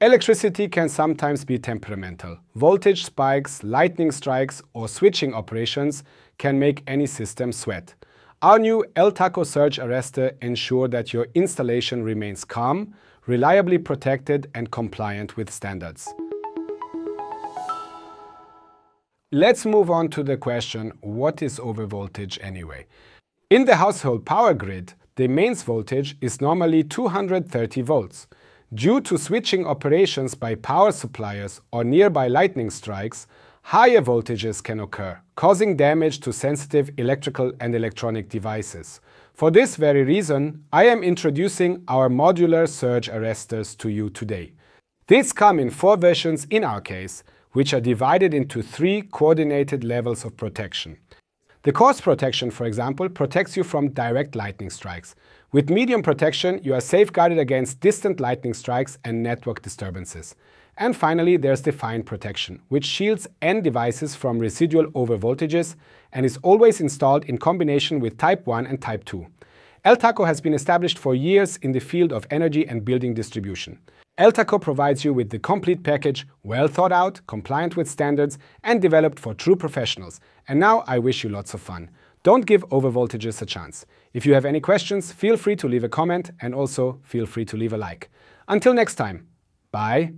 Electricity can sometimes be temperamental. Voltage spikes, lightning strikes, or switching operations can make any system sweat. Our new Eltako surge arrestor ensures that your installation remains calm, reliably protected, and compliant with standards. Let's move on to the question, what is overvoltage anyway? In the household power grid, the mains voltage is normally 230 volts. Due to switching operations by power suppliers or nearby lightning strikes, higher voltages can occur, causing damage to sensitive electrical and electronic devices. For this very reason, I am introducing our modular surge arresters to you today. These come in 4 versions in our case, which are divided into 3 coordinated levels of protection. The coarse protection, for example, protects you from direct lightning strikes. With medium protection, you are safeguarded against distant lightning strikes and network disturbances. And finally, there's the fine protection, which shields end devices from residual overvoltages and is always installed in combination with Type 1 and Type 2. Eltako has been established for years in the field of energy and building distribution. Eltako provides you with the complete package, well thought out, compliant with standards, and developed for true professionals. And now I wish you lots of fun. Don't give overvoltages a chance. If you have any questions, feel free to leave a comment and also feel free to leave a like. Until next time, bye.